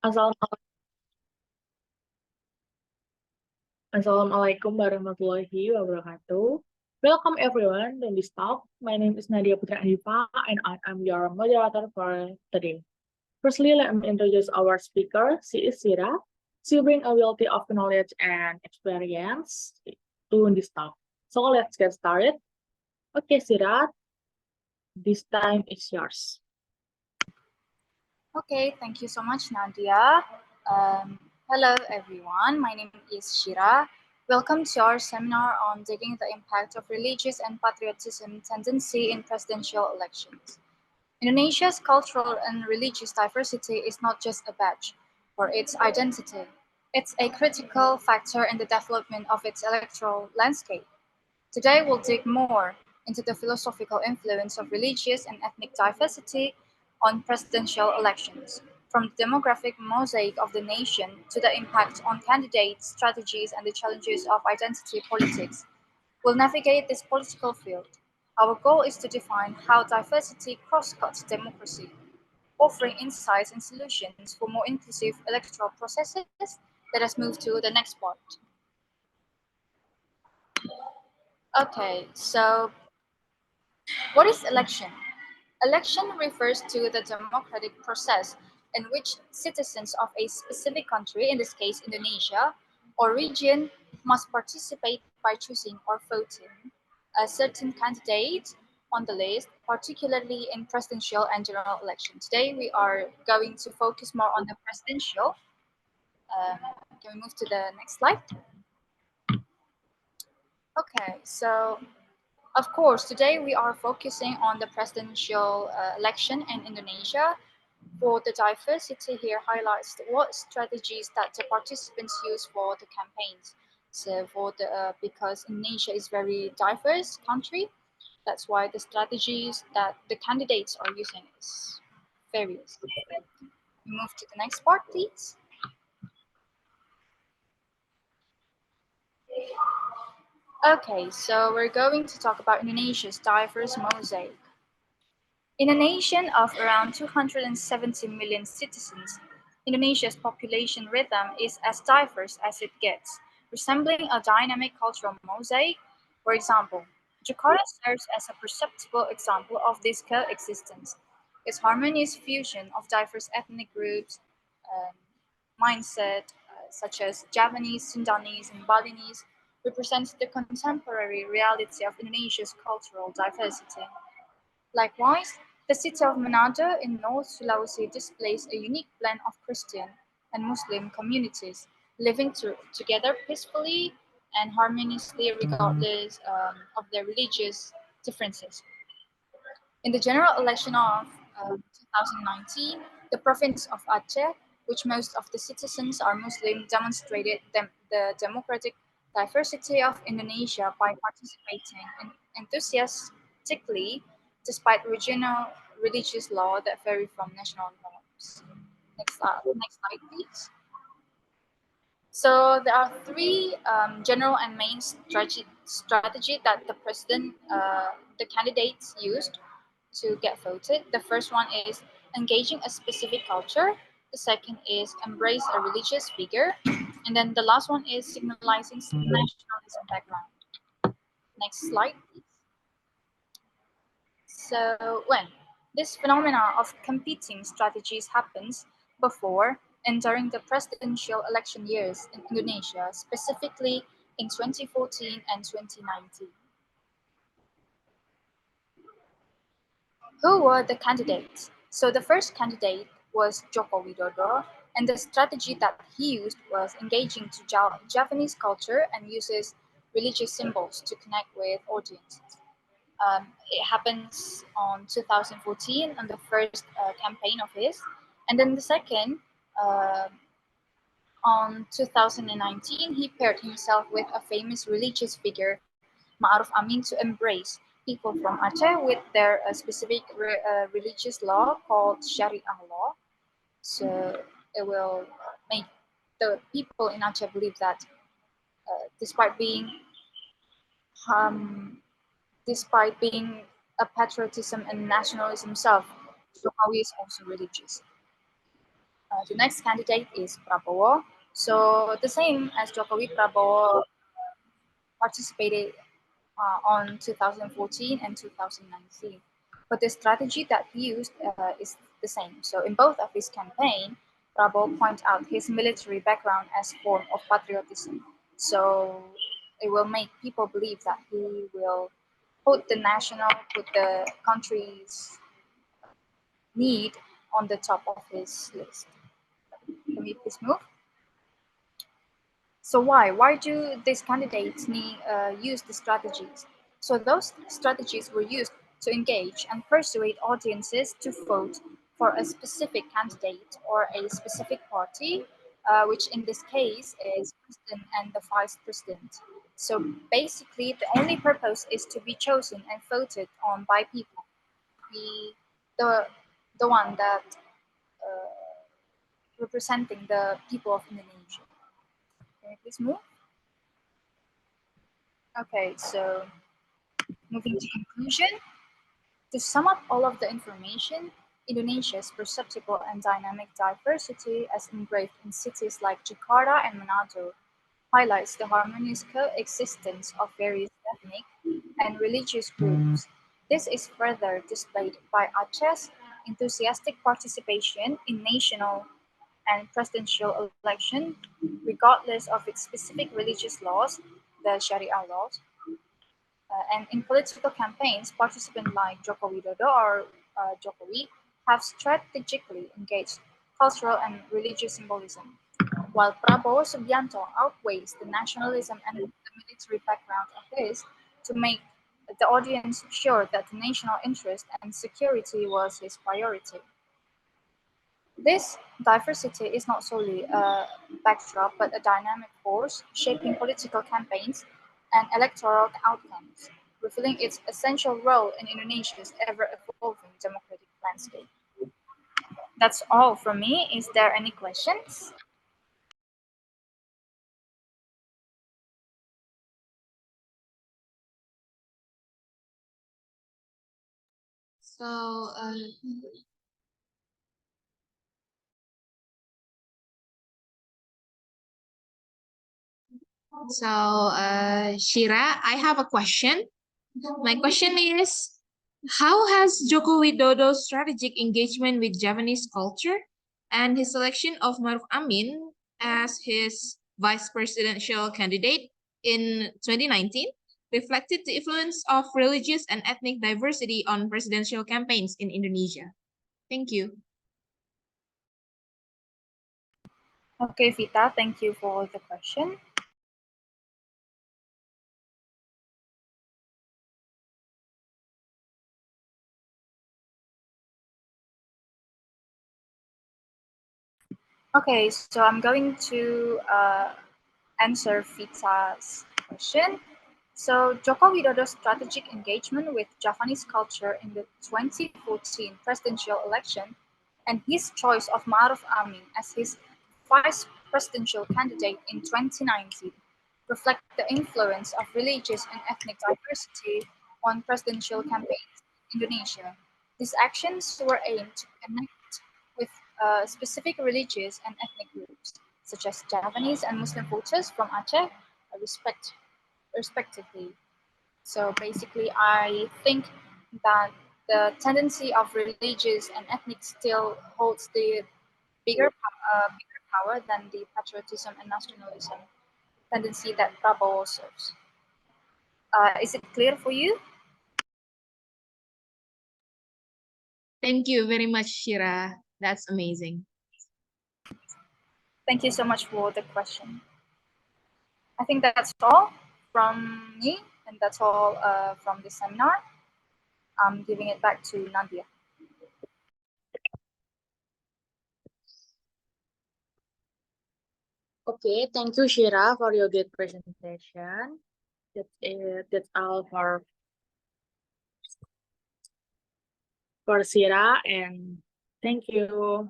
Assalamualaikum Assalamualaikum warahmatullahi wabarakatuh. Welcome everyone to this talk. My name is Nadia Putri Adifa and I am your moderator for today. Firstly, let me introduce our speaker. She is Shira. She brings a wealth of knowledge and experience to this talk. So let's get started. Okay, Shira, this time is yours. Okay, thank you so much, Nadia. Hello, everyone. My name is Shira. Welcome to our seminar on digging the impact of religious and patriotism tendency in presidential elections. Indonesia's cultural and religious diversity is not just a badge for its identity. It's a critical factor in the development of its electoral landscape. Today, we'll dig more into the philosophical influence of religious and ethnic diversity on presidential elections, from the demographic mosaic of the nation to the impact on candidates, strategies, and the challenges of identity politics. We'll navigate this political field. Our goal is to define how diversity cross-cuts democracy, offering insights and solutions for more inclusive electoral processes. Let us move to the next part. Okay, so what is election? Election refers to the democratic process in which citizens of a specific country, in this case Indonesia, or region, must participate by choosing or voting a certain candidate on the list, particularly in presidential and general elections. Today we are going to focus more on the presidential. Um, can we move to the next slide? Okay, so of course, today we are focusing on the presidential election in Indonesia. For the diversity here highlights what strategies that the participants use for the campaigns. So for the because Indonesia is very diverse country, that's why the strategies that the candidates are using is various. Move to the next part, please. Okay, so we're going to talk about Indonesia's diverse mosaic. In a nation of around 270 million citizens, Indonesia's population rhythm is as diverse as it gets, resembling a dynamic cultural mosaic. For example, Jakarta serves as a perceptible example of this coexistence. Its harmonious fusion of diverse ethnic groups, um, mindset, such as Javanese, Sundanese, and Balinese, represents the contemporary reality of Indonesia's cultural diversity. Likewise, the city of Manado in North Sulawesi displays a unique blend of Christian and Muslim communities living together peacefully and harmoniously regardless of their religious differences. In the general election of 2019, the province of Aceh, which most of the citizens are Muslim, demonstrated the democratic diversity of Indonesia by participating enthusiastically despite regional religious law that vary from national norms. Next slide, please. So there are three general and main strategy that the candidates used to get voted. The first one is engaging a specific culture. The second is embrace a religious figure. And then the last one is signalizing nationalism background. Next slide, please. So when this phenomena of competing strategies happens before and during the presidential election years in Indonesia, specifically in 2014 and 2019. Who were the candidates? So the first candidate was Joko Widodo, and the strategy that he used was engaging to Javanese culture and uses religious symbols to connect with audiences. It happens on 2014 on the first campaign of his, and then the second uh, on 2019 he paired himself with a famous religious figure, Ma'ruf Amin, to embrace people from Aceh with their specific religious law called Sharia law. So it will make the people in Aceh believe that despite being um, despite being a patriotism and nationalism self, Jokowi is also religious. The next candidate is Prabowo. So the same as Jokowi, Prabowo participated on 2014 and 2019. But the strategy that he used is the same. So in both of his campaign, Prabowo pointed out his military background as form of patriotism. So it will make people believe that he will put the country's need on the top of his list. Can we please move? So why do these candidates use the strategies? So those strategies were used to engage and persuade audiences to vote for a specific candidate or a specific party, which in this case is president and the vice president. So basically, the only purpose is to be chosen and voted on by people. Be the the one that representing the people of Indonesia. Can you please move? Okay, so moving to conclusion. To sum up all of the information, Indonesia's perceptible and dynamic diversity, as engraved in cities like Jakarta and Manado, highlights the harmonious coexistence of various ethnic and religious groups. This is further displayed by Aceh's enthusiastic participation in national and presidential election, regardless of its specific religious laws, the Sharia laws, and in political campaigns, participants like Joko Widodo or Jokowi have strategically engaged cultural and religious symbolism, while Prabowo Subianto outweighs the nationalism and the military background of his to make the audience sure that the national interest and security was his priority. This diversity is not solely a backdrop, but a dynamic force shaping political campaigns and electoral outcomes, revealing its essential role in Indonesia's ever-evolving democratic landscape. That's all from me. Is there any questions? So, Shira, I have a question. My question is, how has Joko Widodo's strategic engagement with Javanese culture and his selection of Maruf Amin as his vice presidential candidate in 2019 reflected the influence of religious and ethnic diversity on presidential campaigns in Indonesia? Thank you. Okay, Vita, thank you for the question. Okay, so I'm going to answer Vita's question. So Joko Widodo's strategic engagement with Javanese culture in the 2014 presidential election and his choice of Maruf Amin as his vice presidential candidate in 2019 reflect the influence of religious and ethnic diversity on presidential campaigns in Indonesia. These actions were aimed to connect with specific religious and ethnic groups, such as Javanese and Muslim voters from Aceh, respectively. So basically, I think that the tendency of religious and ethnic still holds the bigger power than the patriotism and nationalism tendency that Prabowo serves. Is it clear for you? Thank you very much, Shira. That's amazing. Thank you so much for the question. I think that's all from me, and that's all from this seminar. I'm giving it back to Nadia. Okay, thank you, Shira, for your good presentation. That's it. That's all for Shira, and thank you.